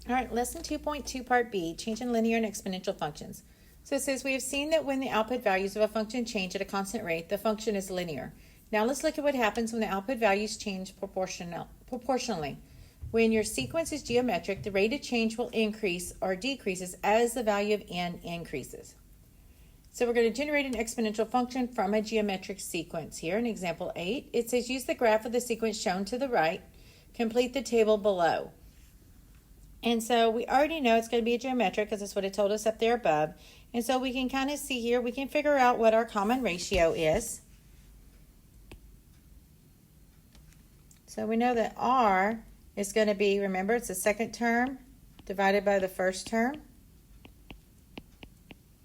All right, lesson 2.2 part B, change in linear and exponential functions. So it says we have seen that when the output values of a function change at a constant rate, the function is linear. Now let's look at what happens when the output values change proportionally. When your sequence is geometric, the rate of change will increase or decreases as the value of n increases. So we're going to generate an exponential function from a geometric sequence here. In example 8, it says use the graph of the sequence shown to the right. Complete the table below. And so we already know it's going to be a geometric because that's what it told us up there above. And so we can kind of see here, we can figure out what our common ratio is. So we know that R is going to be, remember, it's the second term divided by the first term.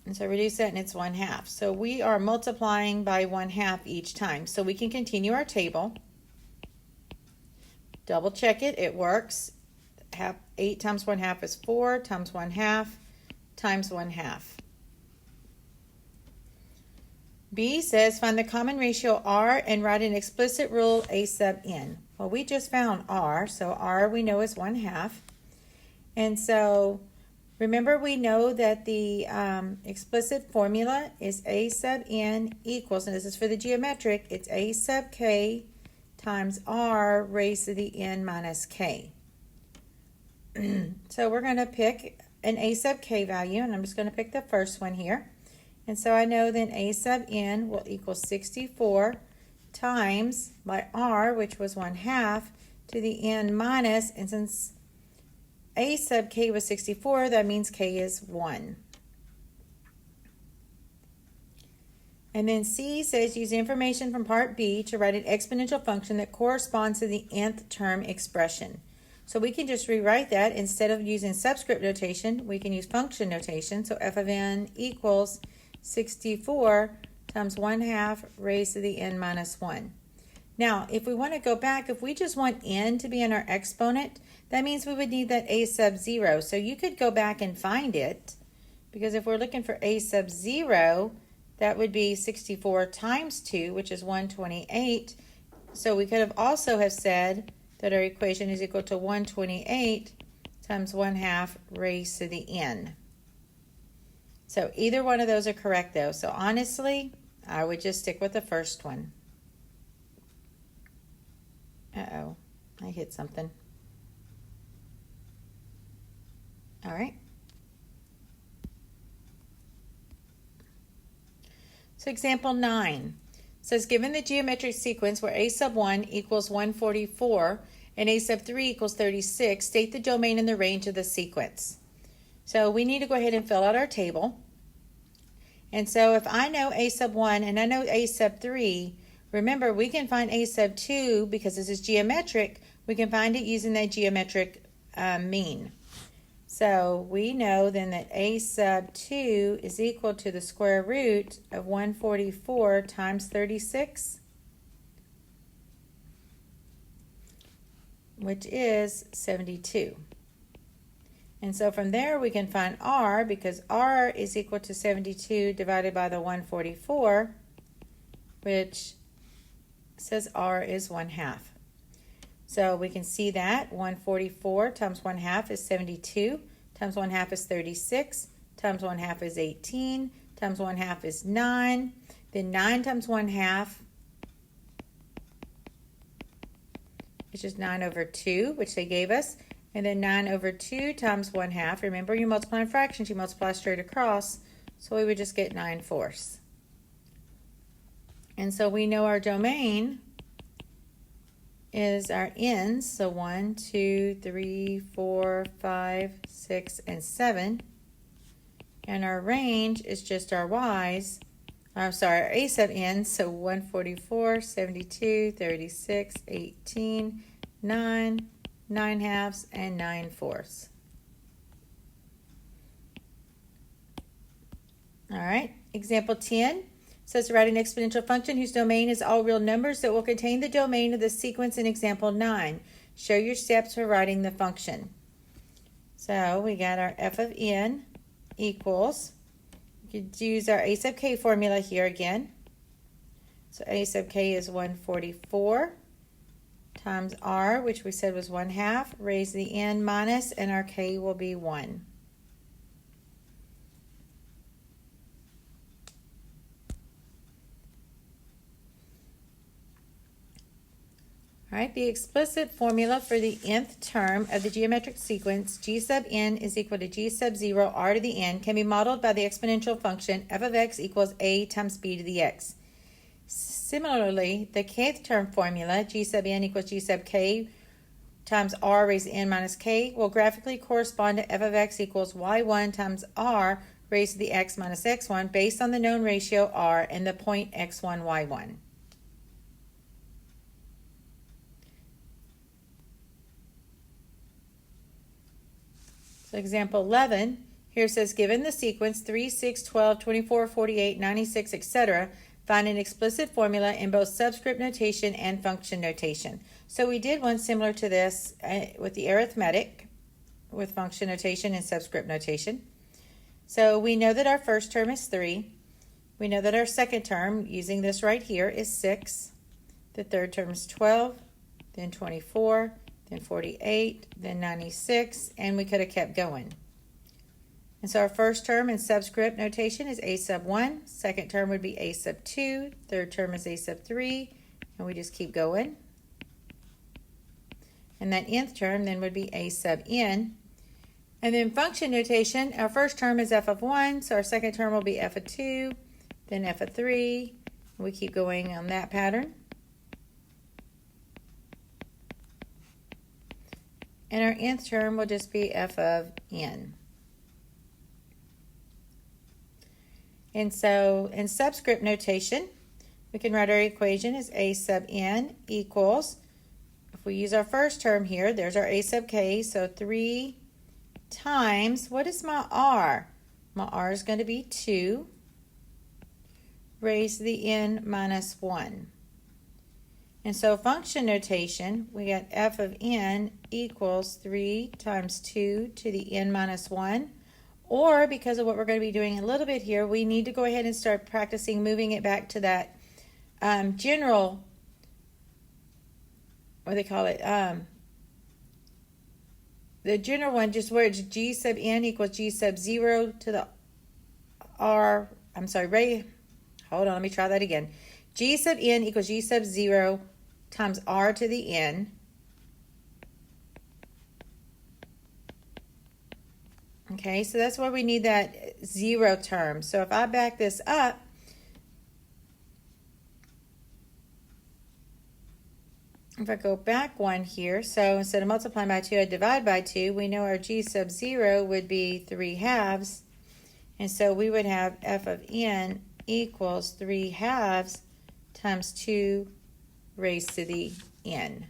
And so reduce that and it's 1/2. So we are multiplying by 1/2 each time. So we can continue our table. Double check it, it works. 8 times 1/2 is 4 times 1/2 times 1/2. B says find the common ratio R and write an explicit rule A sub n. Well, we just found R, so R we know is 1/2. And so remember we know that the explicit formula is A sub n equals, and this is for the geometric, it's A sub k times R raised to the n minus k. So we're going to pick an A sub k value, and I'm just going to pick the first one here. And so I know then A sub n will equal 64 times my R, which was 1/2, to the n minus, and since A sub k was 64, that means k is 1. And then C says use information from part B to write an exponential function that corresponds to the nth term expression. So we can just rewrite that. Instead of using subscript notation, we can use function notation. So f of n equals 64 times 1/2 raised to the n minus 1. Now, if we want to go back, if we just want n to be in our exponent, that means we would need that a sub 0. So you could go back and find it, because if we're looking for a sub 0, that would be 64 times 2, which is 128. So we could have also have said that our equation is equal to 128 times 1/2 raised to the n. So either one of those are correct though. So honestly, I would just stick with the first one. Uh-oh, I hit something. All right. So example 9 says given the geometric sequence where a sub 1 equals 144 and a sub 3 equals 36, state the domain and the range of the sequence. So we need to go ahead and fill out our table. And so if I know a sub 1 and I know a sub 3, remember we can find a sub 2 because this is geometric. We can find it using that geometric mean. So we know then that a sub 2 is equal to the square root of 144 times 36, which is 72. And so from there we can find R, because R is equal to 72 divided by the 144, which says R is 1/2. So we can see that 144 times 1/2 is 72, times 1/2 is 36, times 1/2 is 18, times 1/2 is 9, then 9 times 1/2 is just 9 over 2, which they gave us, and then 9 over 2 times 1/2. Remember, you multiply in fractions, you multiply straight across, so we would just get 9/4. And so we know our domain is our n's, so 1, 2, 3, 4, 5, 6, and 7. And our range is just our y's, our a sub n, so 144, 72, 36, 18, 9, 9/2, and 9/4. All right, example 10. Says to write an exponential function whose domain is all real numbers that will contain the domain of the sequence in example 9. Show your steps for writing the function. So we got our f of n equals, you could use our a sub k formula here again. So a sub k is 144 times r, which we said was 1/2, raised to the n minus, and our k will be 1. All right, the explicit formula for the nth term of the geometric sequence g sub n is equal to g sub 0 r to the n can be modeled by the exponential function f of x equals a times b to the x. Similarly, the kth term formula g sub n equals g sub k times r raised to n minus k will graphically correspond to f of x equals y1 times r raised to the x minus x1 based on the known ratio r and the point x1, y1. So example 11, here says, given the sequence 3, 6, 12, 24, 48, 96, etc., find an explicit formula in both subscript notation and function notation. So we did one similar to this with the arithmetic, with function notation and subscript notation. So we know that our first term is 3. We know that our second term, using this right here, is 6. The third term is 12, then 24, then 48, then 96, and we could have kept going. And so our first term in subscript notation is a sub 1, second term would be a sub 2, third term is a sub 3, and we just keep going. And that nth term then would be a sub n. And then function notation, our first term is f of 1, so our second term will be f of 2, then f of 3, and we keep going on that pattern. And our nth term will just be f of n. And so in subscript notation, we can write our equation as a sub n equals, if we use our first term here, there's our a sub k, so 3 times, what is my r? My r is going to be 2 raised to the n minus 1. And so function notation, we got f of n equals 3 times 2 to the n minus 1. Or because of what we're going to be doing a little bit here, we need to go ahead and start practicing moving it back to that general, what do they call it? The general one, just where it's g sub n equals g sub 0 to the r, I'm sorry, hold on, let me try that again. G sub n equals g sub 0 times r to the n. Okay, so that's where we need that 0 term. So if I back this up, if I go back one here, so instead of multiplying by 2, I divide by 2. We know our g sub 0 would be 3/2. And so we would have f of n equals 3/2 times 2 raised to the n.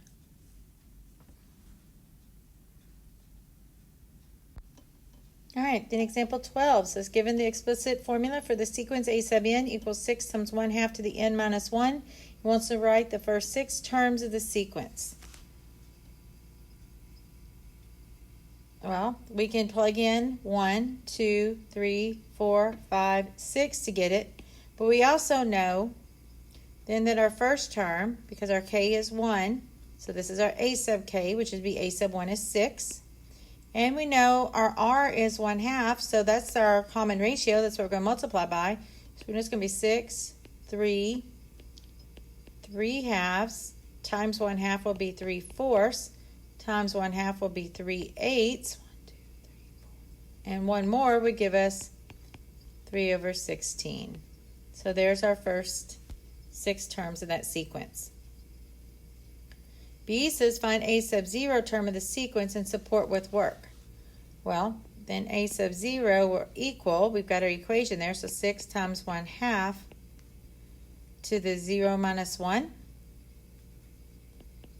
All right, then example 12 says, given the explicit formula for the sequence a sub n equals 6 times 1/2 to the n minus 1, it wants to write the first 6 terms of the sequence. Well, we can plug in 1, 2, 3, 4, 5, 6 to get it, but we also know then that our first term, because our k is 1, so this is our a sub k, which would be a sub 1 is 6. And we know our r is 1/2, so that's our common ratio. That's what we're going to multiply by. So we're just going to be 6, 3, 3/2 times 1/2 will be 3/4 times 1/2 will be 3/8. 1, 2, 3, 4. And one more would give us 3/16. So there's our first 6 terms of that sequence. B says find a sub 0 term of the sequence and support with work. Well, then a sub 0 will equal, we've got our equation there, so 6 times 1/2 to the 0 minus 1,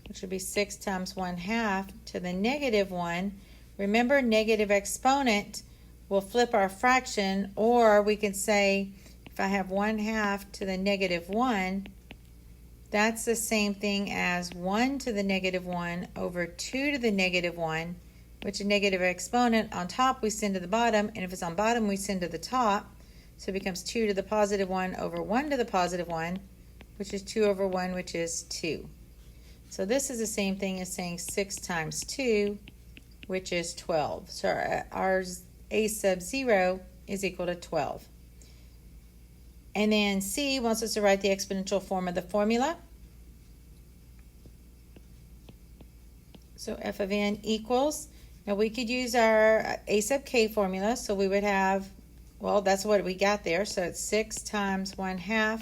which would be 6 times 1/2 to the negative 1. Remember, negative exponent will flip our fraction, or we can say if I have 1/2 to the negative 1, that's the same thing as 1 to the negative 1 over 2 to the negative 1, which a negative exponent on top we send to the bottom, and if it's on bottom we send to the top. So it becomes 2 to the positive 1 over 1 to the positive 1, which is 2 over 1, which is 2. So this is the same thing as saying 6 times 2, which is 12. So our a sub 0 is equal to 12. And then C wants us to write the exponential form of the formula. So f of n equals, now we could use our a sub k formula, so we would have, well, that's what we got there, so it's 6 times 1/2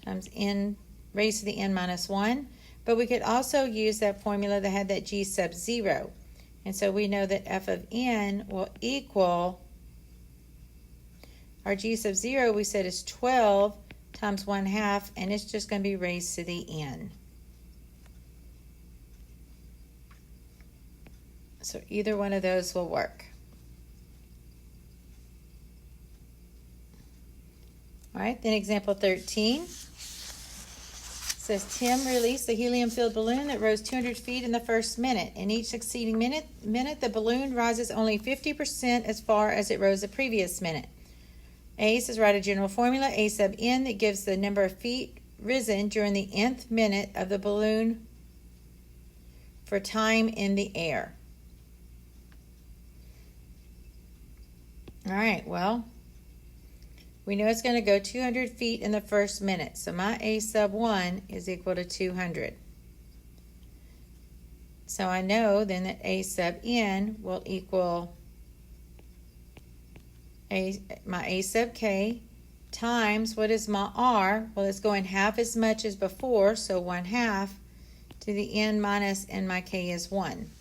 times n raised to the n minus 1. But we could also use that formula that had that g sub 0. And so we know that f of n will equal, our g sub 0 we said is 12 times 1/2, and it's just going to be raised to the n. So either one of those will work. All right, then example 13 says Tim released a helium-filled balloon that rose 200 feet in the first minute. In each succeeding minute, the balloon rises only 50% as far as it rose the previous minute. A says write a general formula, a sub n, that gives the number of feet risen during the nth minute of the balloon for time in the air. All right, well, we know it's going to go 200 feet in the first minute. So my a sub 1 is equal to 200. So I know then that a sub n will equal my a sub k times, what is my r? Well, it's going half as much as before, so 1/2 to the n minus, and my k is 1.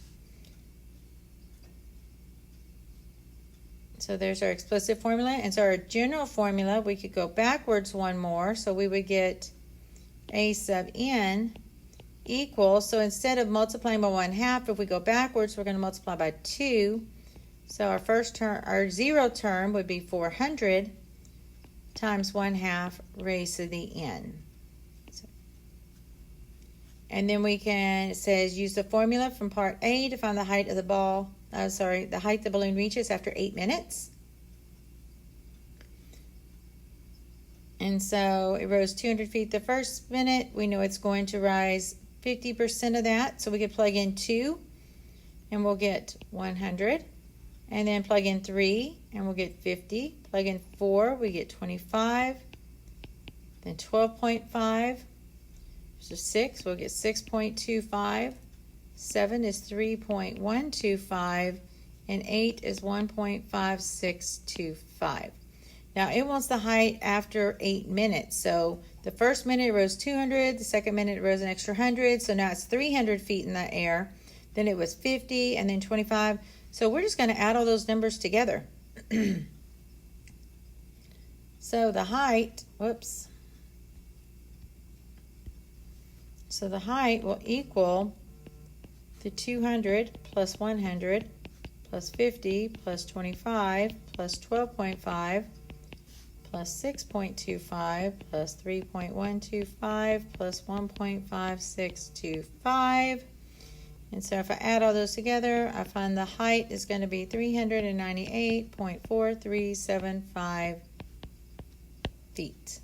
So there's our explicit formula. And so our general formula, we could go backwards one more. So we would get a sub n equals, so instead of multiplying by 1/2, if we go backwards, we're going to multiply by 2. So our first term, our 0 term would be 400 times 1/2 raised to the n. And then we can, it says, use the formula from part A to find the height of the ball, the height the balloon reaches after 8 minutes. And so it rose 200 feet the first minute. We know it's going to rise 50% of that. So we could plug in 2 and we'll get 100. And then plug in 3 and we'll get 50. Plug in 4, we get 25. Then 12.5. So 6, we'll get 6.25. 7 is 3.125. And 8 is 1.5625. Now it wants the height after 8 minutes. So the first minute it rose 200. The second minute it rose an extra 100. So now it's 300 feet in the air. Then it was 50 and then 25. So we're just going to add all those numbers together. So the height, so the height will equal the 200 plus 100 plus 50 plus 25 plus 12.5 plus 6.25 plus 3.125 plus 1.5625. And so if I add all those together, I find the height is going to be 398.4375 feet.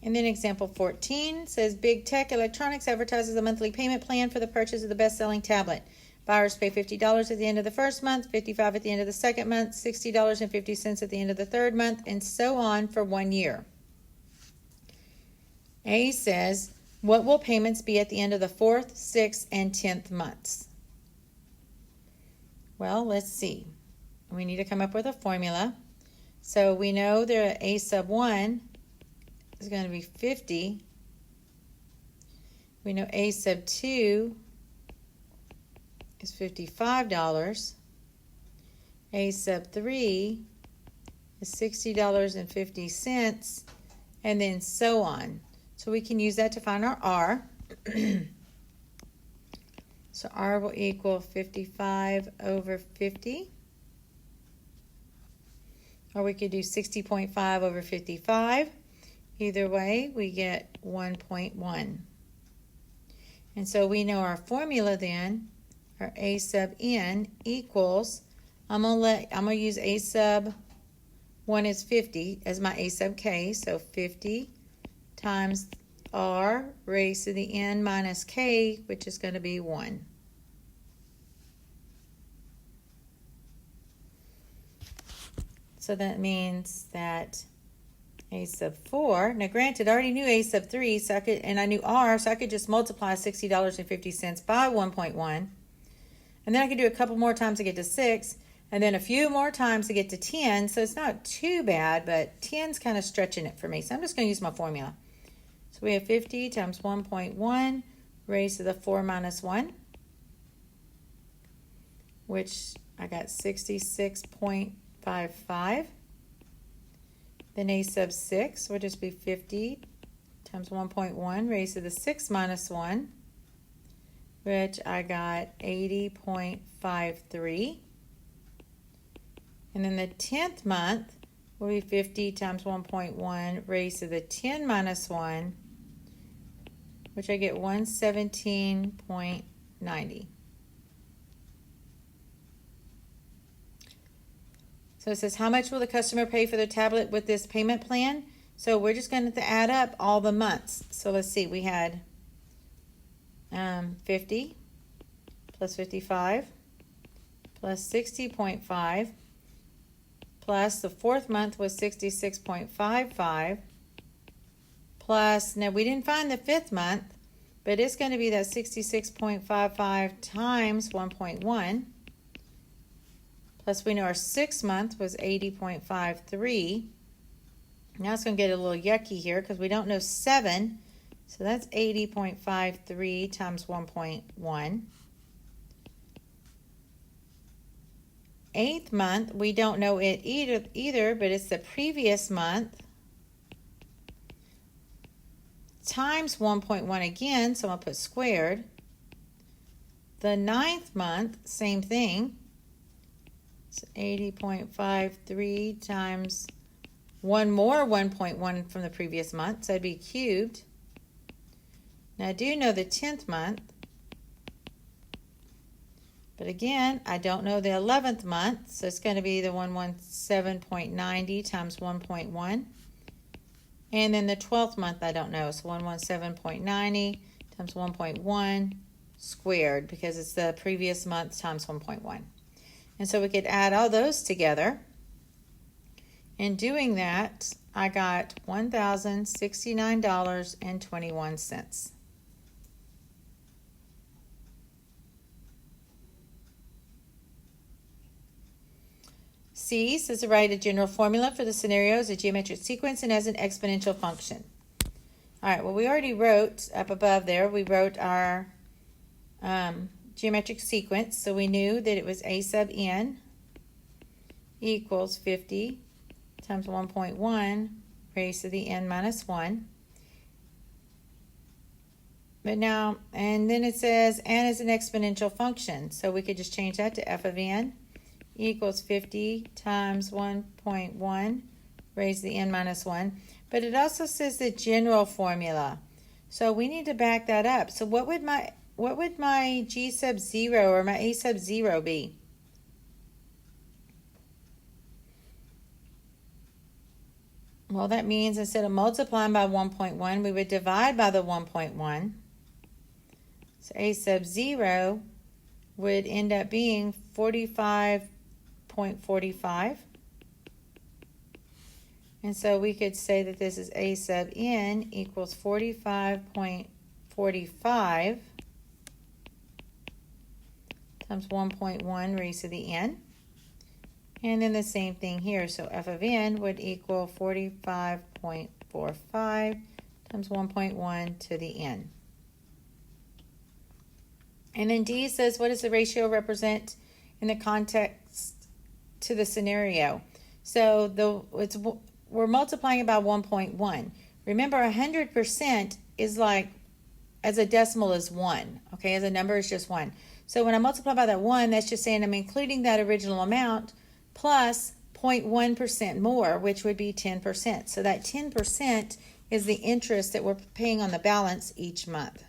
And then example 14 says Big Tech Electronics advertises a monthly payment plan for the purchase of the best-selling tablet. Buyers pay $50 at the end of the first month, $55 at the end of the second month, $60.50 at the end of the third month, and so on for 1 year. A says, what will payments be at the end of the 4th, 6th, and 10th months? Well, let's see. We need to come up with a formula. So we know that A sub 1 is going to be 50. We know A sub 2 is $55. A sub 3 is $60.50, and then so on. So we can use that to find our R. So R will equal 55 over 50. Or we could do 60.5 over 55. Either way, we get 1.1. And so we know our formula then, our A sub n equals, I'm gonna use A sub 1 is 50 as my a sub k, so 50 times r raised to the n minus k, which is going to be 1. So that means that a sub 4, now granted, I already knew a sub 3, so and I knew r, so I could just multiply $60.50 by 1.1. And then I could do a couple more times to get to 6, and then a few more times to get to 10. So it's not too bad, but 10's kind of stretching it for me. So I'm just going to use my formula. So we have 50 times 1.1 raised to the 4 minus 1, which I got 66.55. Then a sub 6 would just be 50 times 1.1 raised to the 6 minus 1, which I got 80.53. And then the 10th month will be 50 times 1.1 raised to the 10 minus 1, which I get 117.90. So it says, how much will the customer pay for their tablet with this payment plan? So we're just going to add up all the months. So let's see, we had 50 plus 55 plus 60.5 plus the 4th month was 66.55 plus, now we didn't find the 5th month, but it's going to be that 66.55 times 1.1. Plus we know our 6th month was 80.53. Now it's going to get a little yucky here because we don't know 7. So that's 80.53 times 1.1. 8th month, we don't know it either, but it's the previous month times 1.1 again, so I'll put squared. The 9th month, same thing. So 80.53 times one more 1.1 from the previous month, so it'd be cubed. Now I do know the 10th month, but again, I don't know the 11th month, so it's going to be the 117.90 times 1.1. And then the 12th month I don't know, so 117.90 times 1.1 squared, because it's the previous month times 1.1. And so we could add all those together. In doing that, I got $1,069.21. C says to write a general formula for the scenario as a geometric sequence and as an exponential function. All right, well, we already wrote up above there, we wrote our geometric sequence, so we knew that it was a sub n equals 50 times 1.1 raised to the n minus 1. But now, and then it says n is an exponential function, so we could just change that to f of n equals 50 times 1.1 raised to the n minus 1. But it also says the general formula, so we need to back that up. So what would my g sub 0 or my a sub 0 be? Well, that means instead of multiplying by 1.1, we would divide by the 1.1. So a sub 0 would end up being 45.45. And so we could say that this is a sub n equals 45.45 times 1.1 raised to the n. And then the same thing here. So f of n would equal 45.45 times 1.1 to the n. And then D says, what does the ratio represent in the context to the scenario? So we're multiplying it by 1.1. Remember, 100% is like, as a decimal is 1. Okay, as a number is just 1. So when I multiply by that 1, that's just saying I'm including that original amount plus 0.1% more, which would be 10%. So that 10% is the interest that we're paying on the balance each month.